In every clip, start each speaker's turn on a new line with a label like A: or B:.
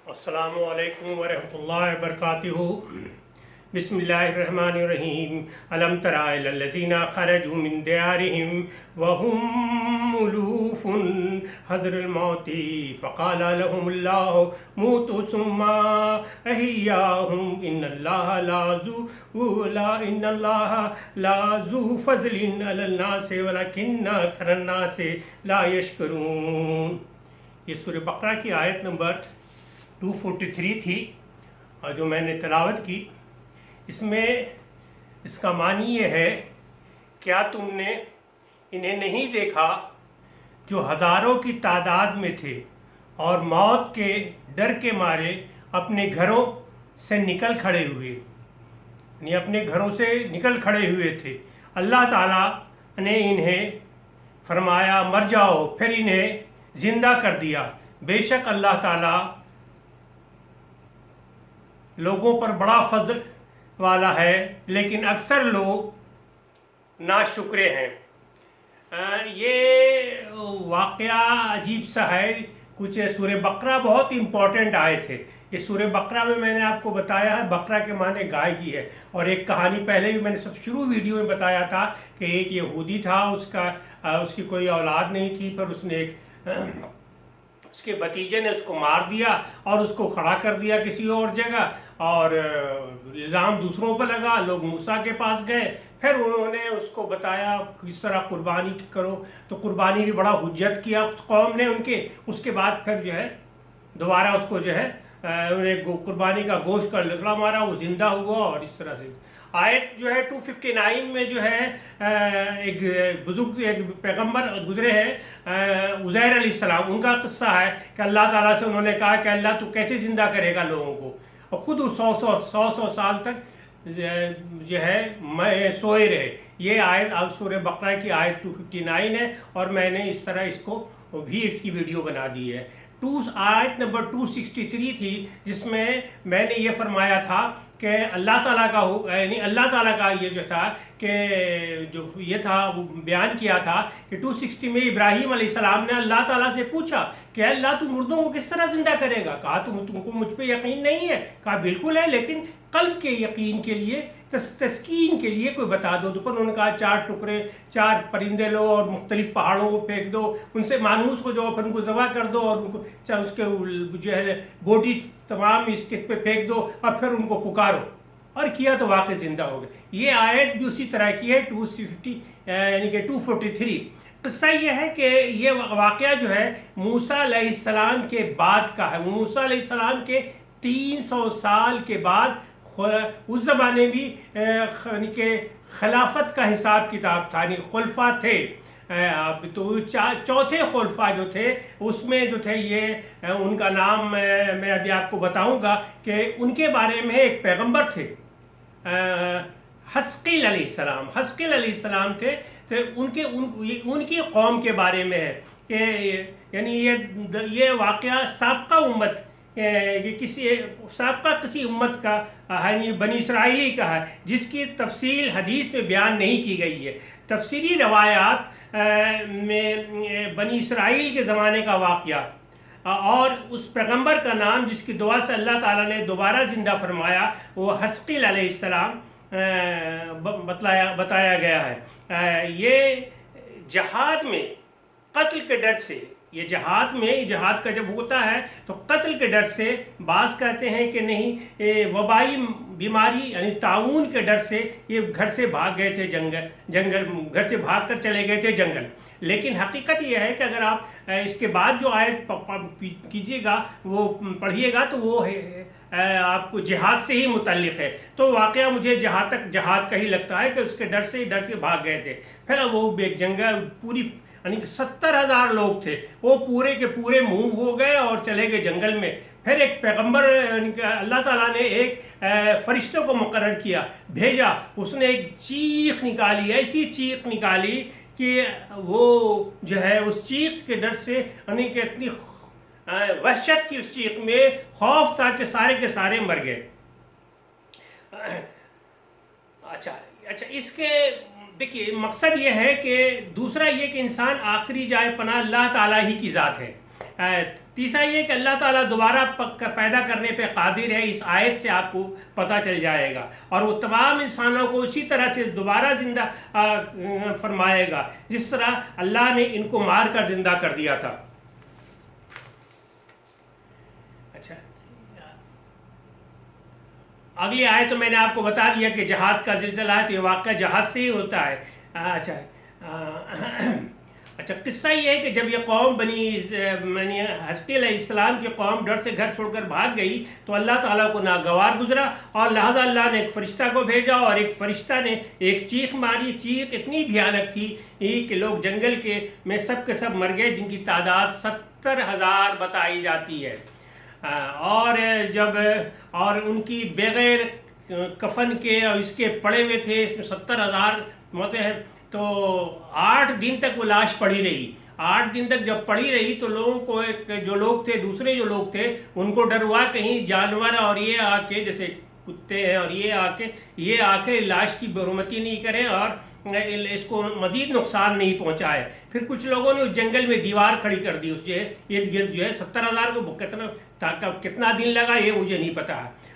A: السلام علیکم ورحمۃ اللہ وبرکاتہ۔ بسم اللہ الرحمن الرحیم۔ الم تر الی الذین خرجوا من دیارہم وهم الوف حذر الموت فقال لهم اللہ موتوا ثم احیاهم ان اللہ لا ذو فضل علی الناس ولکن اکثر الناس لا یشکرون۔ یہ سورہ بقرہ کی آیت نمبر 243 تھی اور جو میں نے تلاوت کی، اس میں اس کا معنی یہ ہے، کیا تم نے انہیں نہیں دیکھا جو ہزاروں کی تعداد میں تھے اور موت کے ڈر کے مارے اپنے گھروں سے نکل کھڑے ہوئے، یعنی اپنے گھروں سے نکل کھڑے ہوئے تھے۔ اللہ تعالیٰ نے انہیں فرمایا مر جاؤ، پھر انہیں زندہ کر دیا۔ بے شک اللہ تعالیٰ لوگوں پر بڑا فضل والا ہے، لیکن اکثر لوگ ناشکرے ہیں۔ یہ واقعہ عجیب سا ہے۔ کچھ سورہ بقرہ بہت امپورٹنٹ آئے تھے۔ یہ سورہ بقرہ میں نے آپ کو بتایا ہے، بقرہ کے معنی گائے کی ہے، اور ایک کہانی پہلے بھی میں نے شروع ویڈیو میں بتایا تھا کہ ایک یہودی تھا، اس کی کوئی اولاد نہیں تھی، پر اس نے اس کے بھتیجے نے اس کو مار دیا اور اس کو کھڑا کر دیا کسی اور جگہ، اور الزام دوسروں پہ لگا۔ لوگ موسیٰ کے پاس گئے، پھر انہوں نے اس کو بتایا کس طرح قربانی کرو، تو قربانی بھی بڑا حجت کیا اس قوم نے ان کے۔ اس کے بعد پھر جو ہے دوبارہ اس کو جو ہے قربانی کا گوشت کا لکڑا مارا، وہ زندہ ہوا، اور اس طرح سے آیت جو ہے 259 میں جو ہے ایک بزرگ ایک پیغمبر گزرے ہیں عزیر علیہ السلام، ان کا قصہ ہے کہ اللہ تعالیٰ سے انہوں نے کہا کہ اللہ تو کیسے زندہ کرے گا لوگوں کو، اور خود 100 سال تک جو ہے میں سوئے رہے۔ یہ آیت اب سورہ بقرہ کی آیت 259 ہے، اور میں نے اس طرح اس کو بھی اس کی ویڈیو بنا دی ہے۔ آیت نمبر 263 تھی، جس میں نے یہ فرمایا تھا کہ اللہ تعالیٰ کا یعنی اللہ تعالیٰ کا یہ جو تھا کہ جو یہ تھا وہ بیان کیا تھا کہ 260 میں ابراہیم علیہ السلام نے اللہ تعالیٰ سے پوچھا کہ اللہ تو مردوں کو کس طرح زندہ کرے گا؟ کہا تم کو مجھ پہ یقین نہیں ہے؟ کہا بالکل ہے، لیکن قلب کے یقین کے لیے، تسکین کے لیے کوئی بتا دو۔ تو پھر انہوں نے کہا 4 پرندے لو اور مختلف پہاڑوں کو پھینک دو، ان سے مانوس ہو جاؤ، پھر ان کو ذبح کر دو، اور ان کو اس کے جو ہے بوٹی تمام اس پہ پھینک دو، اور پھر ان کو پکارو، اور کیا تو واقع زندہ ہو گئے۔ یہ آیت بھی اسی طرح کی ہے 250 یعنی کہ 243۔ قصہ یہ ہے کہ یہ واقعہ جو ہے موسیٰ علیہ السلام کے بعد کا ہے۔ موسیٰ علیہ السلام کے 300 سال کے بعد، اس زمانے بھی یعنی کہ خلافت کا حساب کتاب تھا، یعنی خلفاء تھے، تو چوتھے خلفاء جو تھے اس میں جو تھے یہ ان کا نام میں ابھی آپ کو بتاؤں گا کہ ان کے بارے میں ایک پیغمبر تھے حزقیل علیہ السلام۔ حزقیل علیہ السلام تھے، تو ان کی قوم کے بارے میں ہے کہ یعنی یہ واقعہ سابقہ امت کسی امت کا یعنی بنی اسرائیلی کا ہے، جس کی تفصیل حدیث میں بیان نہیں کی گئی ہے۔ تفصیلی روایات میں بنی اسرائیل کے زمانے کا واقعہ، اور اس پیغمبر کا نام جس کی دعا سے اللہ تعالیٰ نے دوبارہ زندہ فرمایا، وہ حزقیل علیہ السلام بتایا گیا ہے۔ یہ جہاد میں قتل کے ڈر سے، یہ جہاد کا جب ہوتا ہے تو قتل کے ڈر سے، بعض کہتے ہیں کہ نہیں، وبائی بیماری یعنی طاعون کے ڈر سے یہ گھر سے بھاگ گئے تھے گھر سے بھاگ کر چلے گئے تھے جنگل۔ لیکن حقیقت یہ ہے کہ اگر آپ اس کے بعد جو آیت کیجیے گا، وہ پڑھیے گا، تو وہ آپ کو جہاد سے ہی متعلق ہے۔ تو واقعہ مجھے جہاں تک جہاد کا ہی لگتا ہے کہ اس کے ڈر سے بھاگ گئے تھے۔ پھر وہ ایک جنگل پوری یعنی کہ 70,000 لوگ تھے، وہ پورے کے پورے موو ہو گئے اور چلے گئے جنگل میں۔ پھر ایک پیغمبر اللہ تعالیٰ نے ایک فرشتے کو مقرر کیا، بھیجا، اس نے ایک چیخ نکالی، ایسی چیخ نکالی کہ وہ جو ہے اس چیخ کے ڈر سے یعنی کہ اتنی وحشت کی اس چیخ میں، خوف تھا کہ سارے کے سارے مر گئے۔ اچھا اس کے دیکھیے مقصد یہ ہے کہ دوسرا یہ کہ انسان آخری جائے پناہ اللہ تعالیٰ ہی کی ذات ہے۔ تیسرا یہ کہ اللہ تعالیٰ دوبارہ پیدا کرنے پہ قادر ہے، اس آیت سے آپ کو پتہ چل جائے گا، اور وہ تمام انسانوں کو اسی طرح سے دوبارہ زندہ فرمائے گا جس طرح اللہ نے ان کو مار کر زندہ کر دیا تھا۔ اچھا، اگلی آیت تو میں نے آپ کو بتا دیا کہ جہاد کا زلزلہ ہے، تو یہ واقعہ جہاد سے ہی ہوتا ہے۔ اچھا، قصہ یہ ہے کہ جب یہ قوم بنی حزقیل علیہ السلام کی قوم ڈر سے گھر چھوڑ کر بھاگ گئی تو اللہ تعالیٰ کو ناگوار گزرا، اور لہذا اللہ نے ایک فرشتہ کو بھیجا، اور ایک فرشتہ نے ایک چیخ ماری۔ چیخ اتنی بھیانک تھی کہ لوگ جنگل میں سب کے سب مر گئے، جن کی تعداد 70,000 بتائی جاتی ہے، اور ان کی بغیر کفن کے اور اس کے پڑے ہوئے تھے، اس میں 70,000 موتیں ہیں۔ تو 8 دن تک وہ لاش پڑی رہی۔ 8 دن تک جب پڑی رہی تو لوگوں کو دوسرے جو لوگ تھے ان کو ڈر ہوا کہیں جانور اور یہ آ کے، جیسے کتے ہیں، اور یہ آ کے لاش کی برمتی نہیں کریں اور اس کو مزید نقصان نہیں پہنچائے۔ پھر کچھ لوگوں نے اس جنگل میں دیوار کھڑی کر دی، اس ارد گرد 70,000 کو کتنا دن لگا یہ مجھے نہیں پتا۔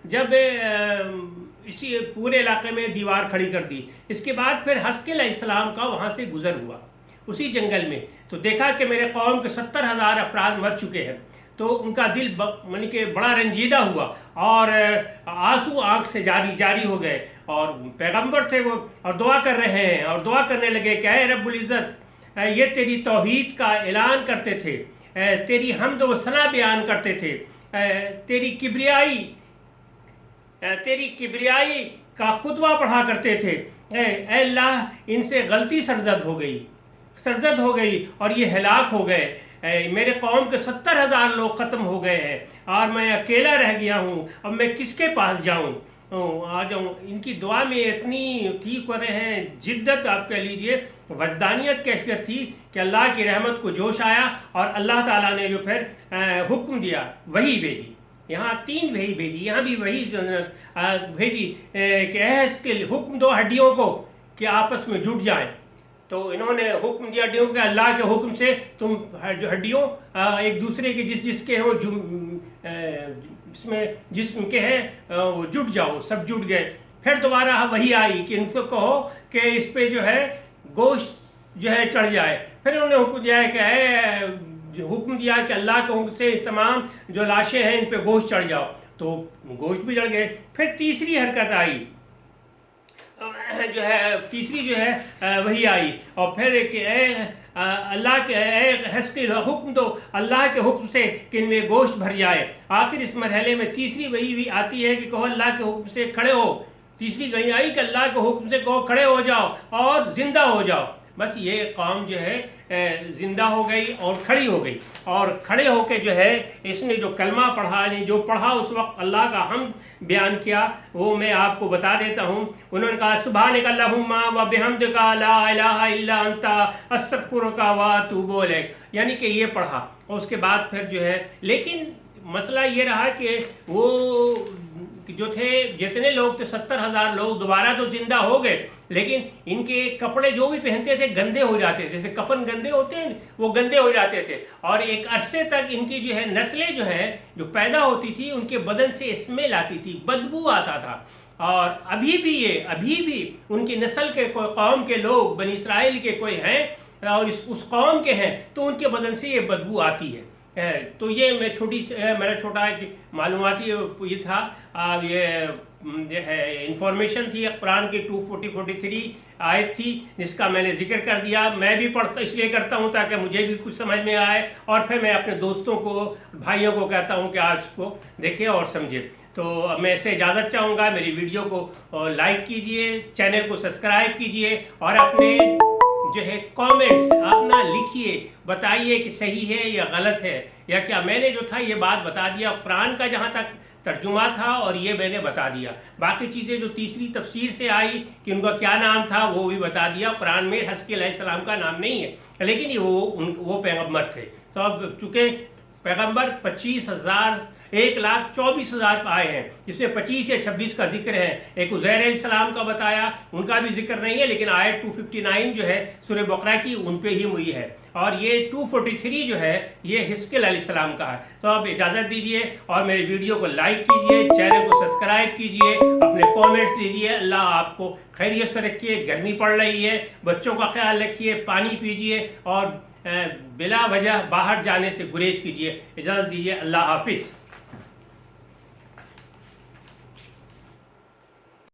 A: جب اسی پورے علاقے میں دیوار کھڑی کر دی، اس کے بعد پھر حزقیل علیہ السلام کا وہاں سے گزر ہوا اسی جنگل میں، تو دیکھا کہ میرے قوم کے 70,000 افراد مر چکے ہیں، تو ان کا دل یعنی کہ بڑا رنجیدہ ہوا، اور آنسو آنکھ سے جاری ہو گئے، اور پیغمبر تھے وہ، اور دعا کر رہے ہیں، اور دعا کرنے لگے کہ اے رب العزت، یہ تیری توحید کا اعلان کرتے تھے، تیری حمد و ثنا بیان کرتے تھے، تیری کبریائی کا خطبہ پڑھا کرتے تھے، اے اللہ ان سے غلطی سرزد ہو گئی اور یہ ہلاک ہو گئے، میرے قوم کے 70,000 لوگ ختم ہو گئے ہیں، اور میں اکیلا رہ گیا ہوں، اب میں کس کے پاس جاؤں؟ ان کی دعا میں اتنی تھی کرے ہیں جدت، آپ کہہ لیجئے وجدانیت کیفیت تھی کہ اللہ کی رحمت کو جوش آیا، اور اللہ تعالیٰ نے جو پھر حکم دیا، وحی بھیجی، یہاں 3 وحی بھیجی، یہاں بھی وحی بھیجی کہ حزقیل حکم دو ہڈیوں کو کہ آپس میں جٹ جائیں۔ تو انہوں نے حکم دیا ہڈیوں کے، اللہ کے حکم سے تم ہڈیوں ایک دوسرے کے جس کے ہو اس میں جسم کے ہیں وہ جٹ جاؤ، سب جٹ گئے۔ پھر دوبارہ وہی آئی کہ ان سے کہو کہ اس پہ جو ہے گوشت جو ہے چڑھ جائے۔ پھر انہوں نے حکم دیا ہے کہ حکم دیا کہ اللہ کے حکم سے تمام جو لاشیں ہیں ان پہ گوشت چڑھ جاؤ، تو گوشت بھی چڑھ گئے۔ پھر تیسری حرکت آئی تیسری وہی آئی، اور پھر کہ اے اللہ کے اے حزقیل حکم دو اللہ کے حکم سے کہ ان میں گوشت بھر جائے۔ آخر اس مرحلے میں تیسری وہی بھی آتی ہے کہ کہو اللہ کے حکم سے کھڑے ہو۔ تیسری وہی آئی کہ اللہ کے حکم سے کہو کھڑے ہو جاؤ اور زندہ ہو جاؤ۔ بس یہ قوم جو ہے زندہ ہو گئی اور کھڑی ہو گئی، اور کھڑے ہو کے جو ہے اس نے جو کلمہ پڑھا، جو پڑھا اس وقت اللہ کا حمد بیان کیا، وہ میں آپ کو بتا دیتا ہوں۔ انہوں نے کہا سبحانک اللہم و بحمدک لا الہ الا انت استغفرک و اتوب الیک، یعنی کہ یہ پڑھا، اور اس کے بعد پھر جو ہے، لیکن مسئلہ یہ رہا کہ وہ جو تھے جتنے لوگ تھے 70,000 لوگ دوبارہ تو زندہ ہو گئے، لیکن ان کے کپڑے جو بھی پہنتے تھے گندے ہو جاتے تھے، جیسے کفن گندے ہوتے ہیں وہ گندے ہو جاتے تھے، اور ایک عرصے تک ان کی جو ہے نسلیں جو ہیں جو پیدا ہوتی تھی ان کے بدن سے اسمیل آتی تھی، بدبو آتا تھا، اور ابھی بھی ان کی نسل کے کوئی قوم کے لوگ بنی اسرائیل کے کوئی ہیں اور اس قوم کے ہیں تو ان کے بدن سے یہ بدبو آتی ہے۔ تو یہ میرا چھوٹا معلوماتی یہ تھا، یہ ہے انفارمیشن تھی، قرآن کی 243 آیت تھی جس کا میں نے ذکر کر دیا۔ میں بھی پڑھتا اس لیے کرتا ہوں تاکہ مجھے بھی کچھ سمجھ میں آئے، اور پھر میں اپنے دوستوں کو بھائیوں کو کہتا ہوں کہ آپ اس کو دیکھیں اور سمجھیں۔ تو میں اس سے اجازت چاہوں گا، میری ویڈیو کو لائک کیجئے، چینل کو سبسکرائب کیجئے، اور اپنے جو ہے کامنٹس اپنا لکھیے، بتائیے کہ صحیح ہے یا غلط ہے، یا کیا میں نے جو تھا یہ بات بتا دیا، قرآن کا جہاں تک ترجمہ تھا اور یہ میں نے بتا دیا، باقی چیزیں جو تیسری تفسیر سے آئی کہ ان کا کیا نام تھا وہ بھی بتا دیا۔ قرآن میں حزقیل علیہ السلام کا نام نہیں ہے، لیکن وہ پیغمبر تھے، تو اب چونکہ پیغمبر 1,24,000 آئے ہیں، جس میں 25 یا 26 کا ذکر ہے۔ ایک عزیر علیہ السلام کا بتایا، ان کا بھی ذکر نہیں ہے، لیکن آیت 259 جو ہے سورہ بقرہ کی ان پہ ہی ہوئی ہے، اور یہ 243 جو ہے یہ حزقیل علیہ السلام کا ہے۔ تو اب اجازت دیجیے اور میرے ویڈیو کو لائک کیجیے، چینل کو سبسکرائب کیجیے، اپنے کامنٹس دیجیے۔ اللہ آپ کو خیریت سے رکھیے۔ گرمی پڑ رہی ہے، بچوں کا خیال رکھیے، پانی پیجیے، اور بلا وجہ باہر جانے سے گریز کیجیے۔ اجازت دیجیے، اللہ حافظ۔